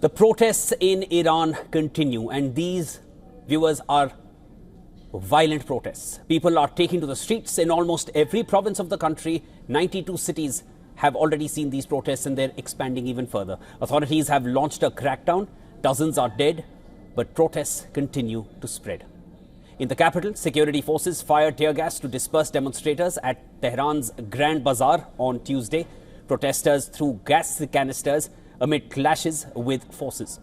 The protests in Iran continue, and these, viewers, are violent protests. People are taking to the streets in almost every province of the country. 92 cities have already seen these protests, and they're expanding even further. Authorities have launched a crackdown. Dozens are dead, but protests continue to spread. In the capital, security forces fired tear gas to disperse demonstrators at Tehran's Grand Bazaar on Tuesday. Protesters threw gas canisters amid clashes with forces.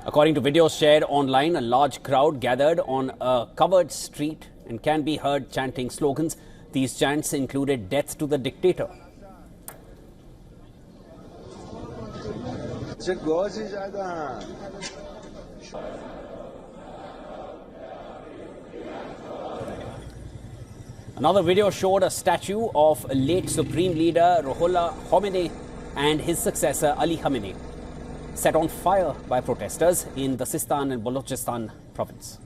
According to videos shared online, a large crowd gathered on a covered street and can be heard chanting slogans. These chants included "Death to the Dictator." Another video showed a statue of late Supreme Leader Ruhollah Khamenei and his successor Ali Khamenei set on fire by protesters in the Sistan and Balochistan province.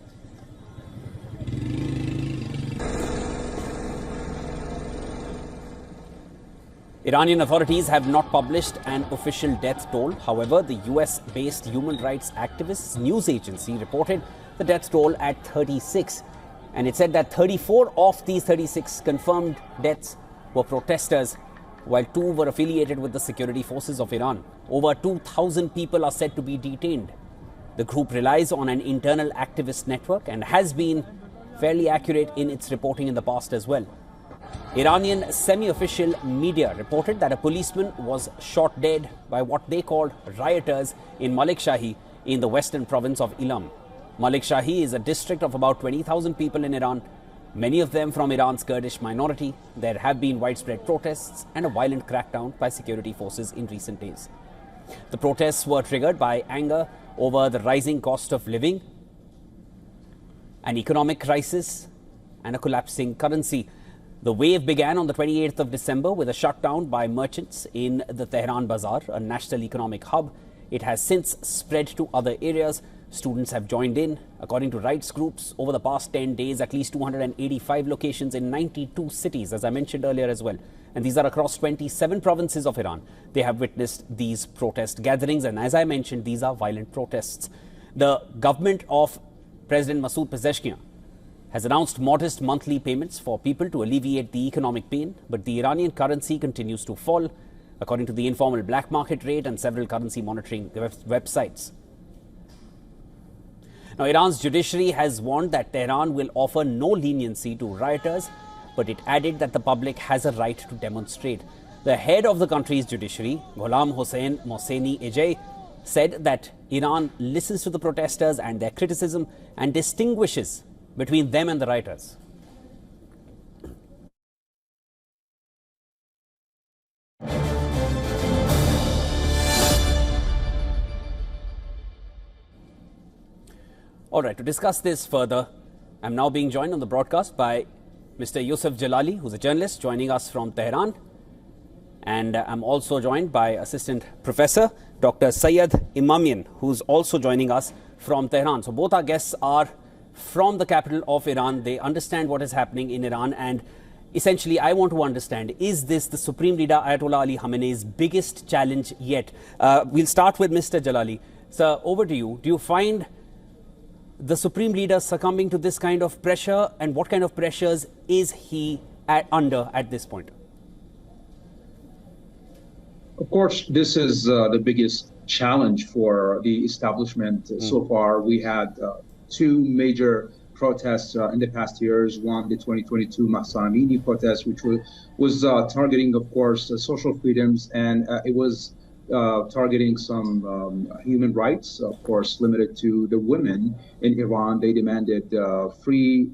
Iranian authorities have not published an official death toll. However, the US-based human rights activists news agency reported the death toll at 36. And it said that 34 of these 36 confirmed deaths were protesters, while 2 were affiliated with the security forces of Iran. Over 2,000 people are said to be detained. The group relies on an internal activist network and has been fairly accurate in its reporting in the past as well. Iranian semi-official media reported that a policeman was shot dead by what they called rioters in Malik Shahi in the western province of Ilam. Malik Shahi is a district of about 20,000 people in Iran, many of them from Iran's Kurdish minority. There have been widespread protests and a violent crackdown by security forces in recent days. The protests were triggered by anger over the rising cost of living, an economic crisis, and a collapsing currency. The wave began on the 28th of December with a shutdown by merchants in the Tehran Bazaar, a national economic hub. It has since spread to other areas. Students have joined in. According to rights groups, over the past 10 days, at least 285 locations in 92 cities, as I mentioned earlier as well. And these are across 27 provinces of Iran. They have witnessed these protest gatherings. And as I mentioned, these are violent protests. The government of President Masoud Pezeshkian has announced modest monthly payments for people to alleviate the economic pain. But the Iranian currency continues to fall, according to the informal black market rate and several currency monitoring websites. Now, Iran's judiciary has warned that Tehran will offer no leniency to rioters, but it added that the public has a right to demonstrate. The head of the country's judiciary, Ghulam Hossein Mohseni Ejei, said that Iran listens to the protesters and their criticism and distinguishes between them and the rioters. All right, to discuss this further, I'm now being joined on the broadcast by Mr. Yusuf Jalali, who's a journalist joining us from Tehran. And I'm also joined by Assistant Professor Dr. Syed Imamian, who's also joining us from Tehran. So both our guests are from the capital of Iran. They understand what is happening in Iran. And essentially, I want to understand, is this the Supreme Leader Ayatollah Ali Khamenei's biggest challenge yet? We'll start with Mr. Jalali. Sir, over to you. Do you find the Supreme Leader succumbing to this kind of pressure, and what kind of pressures is he under at this point? Of course, this is the biggest challenge for the establishment so far. We had 2 major protests in the past years. One, the 2022 Mahsa Amini protest, which was targeting, of course, social freedoms, and it was targeting some human rights, of course, limited to the women in Iran. They demanded free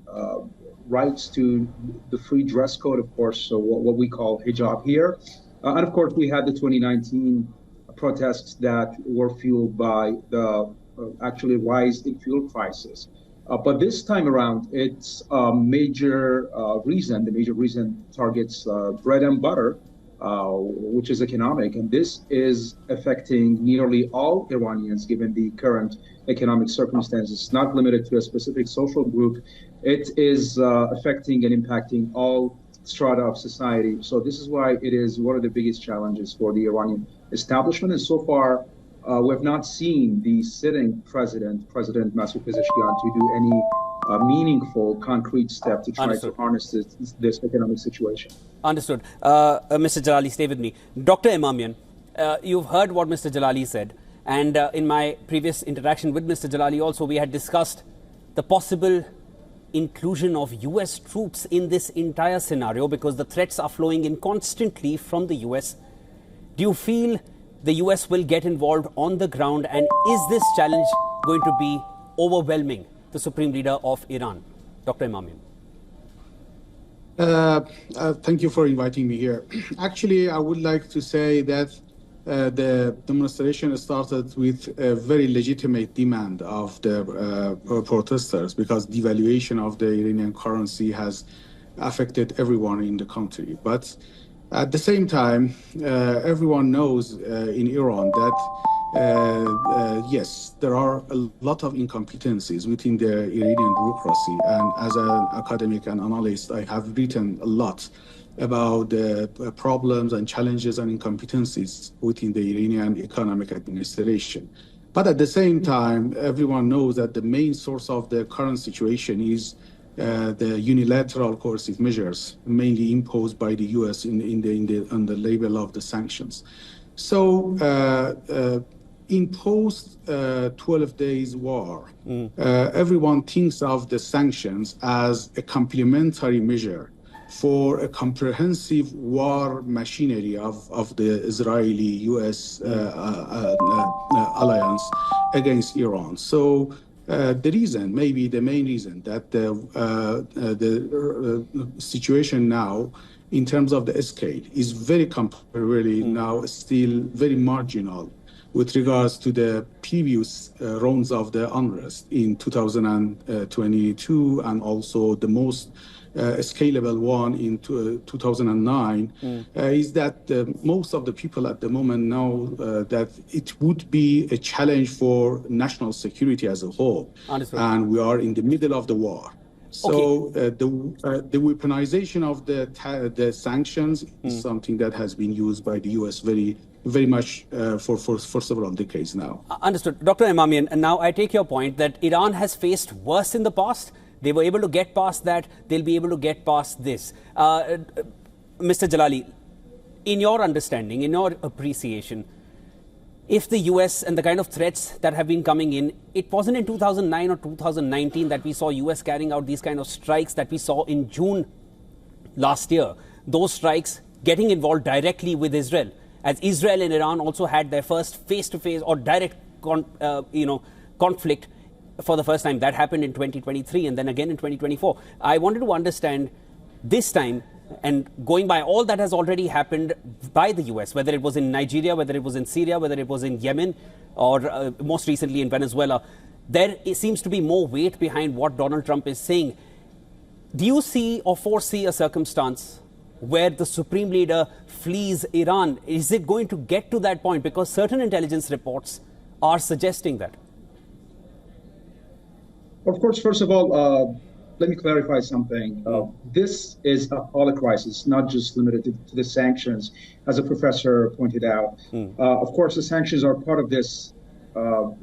rights to the free dress code, of course, so what we call hijab here. And of course, we had the 2019 protests that were fueled by the actually rise in fuel prices. But this time around, it's a major reason. The major reason targets bread and butter, which is economic. And this is affecting nearly all Iranians, given the current economic circumstances. It's not limited to a specific social group. It is affecting and impacting all strata of society. So this is why it is one of the biggest challenges for the Iranian establishment. And so far, we have not seen the sitting President Masoud Pezeshkian, to do any meaningful, concrete step to try to harness this economic situation. Understood. Mr. Jalali, stay with me. Dr. Imamian, you've heard what Mr. Jalali said. And in my previous interaction with Mr. Jalali also, we had discussed the possible inclusion of US troops in this entire scenario because the threats are flowing in constantly from the US. Do you feel the US will get involved on the ground, and is this challenge going to be overwhelming the Supreme Leader of Iran? Dr. Imamian. Thank you for inviting me here. Actually, I would like to say that the demonstration started with a very legitimate demand of the protesters, because devaluation of the Iranian currency has affected everyone in the country. But at the same time, everyone knows in Iran that, yes, there are a lot of incompetencies within the Iranian bureaucracy. And as an academic and analyst, I have written a lot about the problems and challenges and incompetencies within the Iranian economic administration. But at the same time, everyone knows that the main source of the current situation is the unilateral coercive measures, mainly imposed by the U.S. on the label of the sanctions. So, in post 12 days war, everyone thinks of the sanctions as a complementary measure for a comprehensive war machinery of the Israeli-U.S. alliance against Iran. So the reason, maybe the main reason, that the situation now in terms of the scale is very comparatively now still very marginal with regards to the previous rounds of the unrest in 2022 and also the most scalable one in 2009, is that most of the people at the moment know that it would be a challenge for national security as a whole. Understood. And we are in the middle of the war. So the weaponization of the sanctions is something that has been used by the U.S. very much for several decades now. Understood. Dr. Imamian, and now I take your point that Iran has faced worse in the past. They were able to get past that. They'll be able to get past this. Mr. Jalali, in your understanding, in your appreciation, if the US and the kind of threats that have been coming in, it wasn't in 2009 or 2019 that we saw US carrying out these kind of strikes that we saw in June last year. Those strikes getting involved directly with Israel, as Israel and Iran also had their first face-to-face or direct conflict for the first time. That happened in 2023 and then again in 2024. I wanted to understand this time, and going by all that has already happened by the US, whether it was in Nigeria, whether it was in Syria, whether it was in Yemen, or most recently in Venezuela, there seems to be more weight behind what Donald Trump is saying. Do you see or foresee a circumstance where the Supreme Leader flees Iran? Is it going to get to that point? Because certain intelligence reports are suggesting that. Of course, first of all, let me clarify something. This is a whole crisis, not just limited to the sanctions, as a professor pointed out. Of course, the sanctions are part of this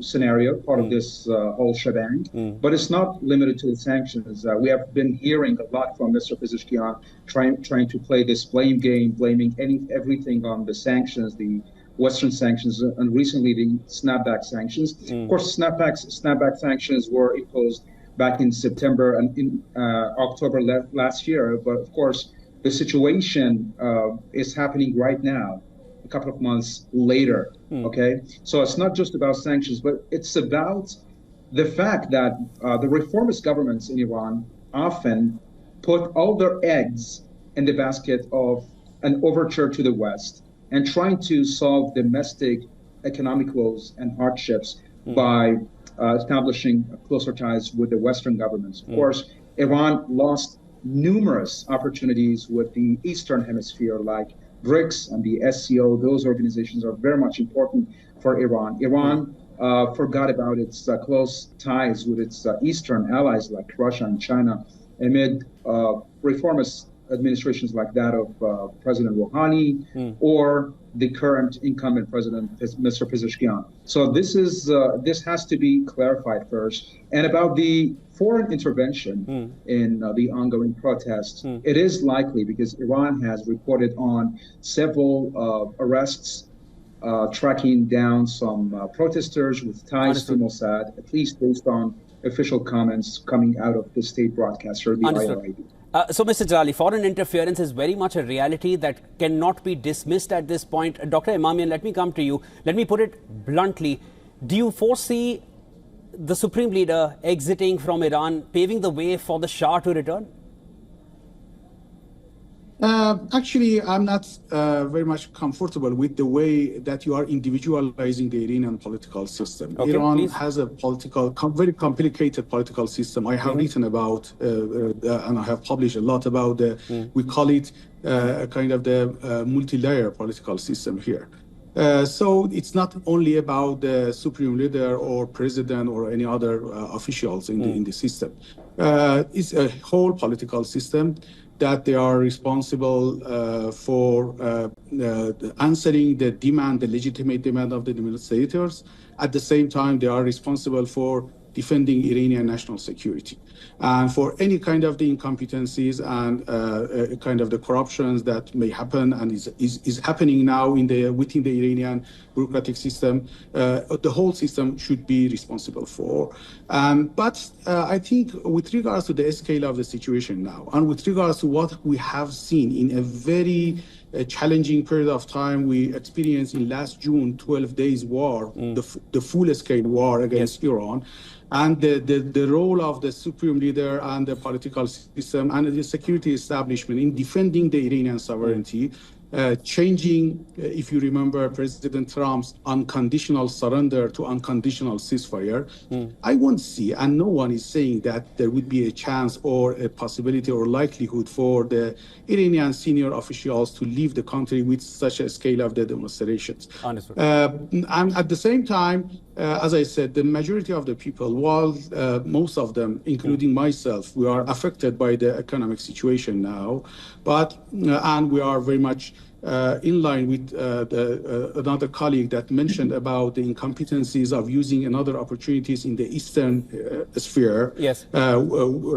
scenario, part of this whole shebang, but it's not limited to the sanctions. We have been hearing a lot from Mr. Pezeshkian trying to play this blame game, blaming everything on the sanctions, the Western sanctions, and recently the snapback sanctions. Of course, snapback sanctions were imposed back in September and in October last year. But of course, the situation is happening right now, a couple of months later. Okay, so it's not just about sanctions, but it's about the fact that the reformist governments in Iran often put all their eggs in the basket of an overture to the West and trying to solve domestic economic woes and hardships by establishing closer ties with the Western governments. Of course, Iran lost numerous opportunities with the Eastern Hemisphere, like BRICS and the SCO. Those organizations are very much important for Iran. Iran forgot about its close ties with its Eastern allies like Russia and China amid reformist administrations like that of President Rouhani or the current incumbent president, Mr. Pezeshkian. So this has to be clarified first. And about the foreign intervention in the ongoing protests, it is likely because Iran has reported on several arrests, tracking down some protesters with ties to Mossad, at least based on official comments coming out of the state broadcaster, the IRIB. So, Mr. Jalali, foreign interference is very much a reality that cannot be dismissed at this point. Dr. Emamian, let me come to you. Let me put it bluntly. Do you foresee the Supreme Leader exiting from Iran, paving the way for the Shah to return? Actually, I'm not very much comfortable with the way that you are individualizing the Iranian political system. Okay, Iran has a very complicated political system. I have written about and I have published a lot about we call it kind of the multi-layer political system here. So it's not only about the Supreme Leader or President or any other officials in the system. It's a whole political system that they are responsible for answering the legitimate demand of the demonstrators. At the same time, they are responsible for defending Iranian national security. And for any kind of the incompetencies and kind of the corruptions that may happen and is happening now within the Iranian bureaucratic system, the whole system should be responsible for. But I think with regards to the scale of the situation now, and with regards to what we have seen in a very challenging period of time, we experienced in last June, 12 days war, the full-scale war against Iran, and the role of the Supreme Leader and the political system and the security establishment in defending the Iranian sovereignty, changing, if you remember, President Trump's unconditional surrender to unconditional ceasefire. I won't see, and no one is saying that there would be a chance or a possibility or likelihood for the Iranian senior officials to leave the country with such a scale of the demonstrations. Understood. And at the same time, as I said, the majority of the people, while most of them, including myself, we are affected by the economic situation now, but and we are very much in line with another colleague that mentioned about the incompetencies of using another opportunities in the Eastern sphere,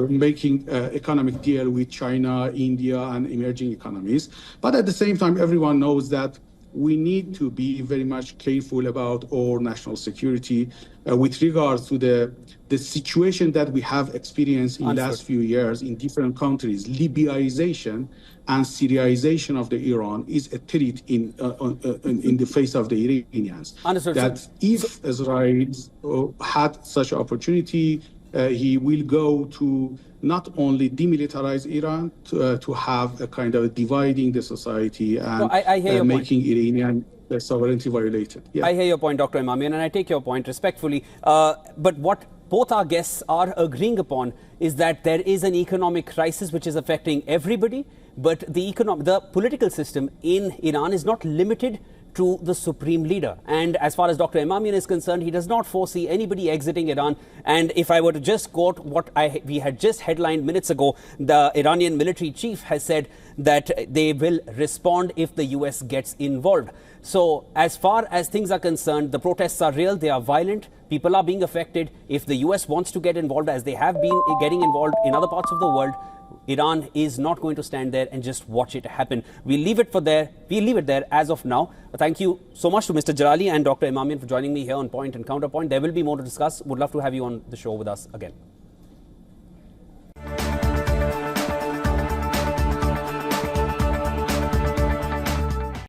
making economic deal with China, India, and emerging economies. But at the same time, everyone knows that we need to be very much careful about our national security with regards to the situation that we have experienced in the last few years in different countries. Libyaization and Syriaization of the Iran is a threat in the face of the Iranians. Understood. That if Israel had such opportunity, he will go to not only demilitarize Iran, to have a kind of dividing the society and making Iranian sovereignty violated. Yeah. I hear your point, Dr. Emamian, and I take your point respectfully. But what both our guests are agreeing upon is that there is an economic crisis which is affecting everybody, but the political system in Iran is not limited to the Supreme Leader. And as far as Dr. Emamian is concerned, he does not foresee anybody exiting Iran. And if I were to just quote what we had just headlined minutes ago, the Iranian military chief has said that they will respond if the US gets involved. So as far as things are concerned, the protests are real, they are violent, people are being affected. If the US wants to get involved, as they have been getting involved in other parts of the world, Iran is not going to stand there and just watch it happen. We'll leave it there as of now. Thank you so much to Mr. Jalali and Dr. Emamian for joining me here on Point and Counterpoint. There will be more to discuss. Would love to have you on the show with us again.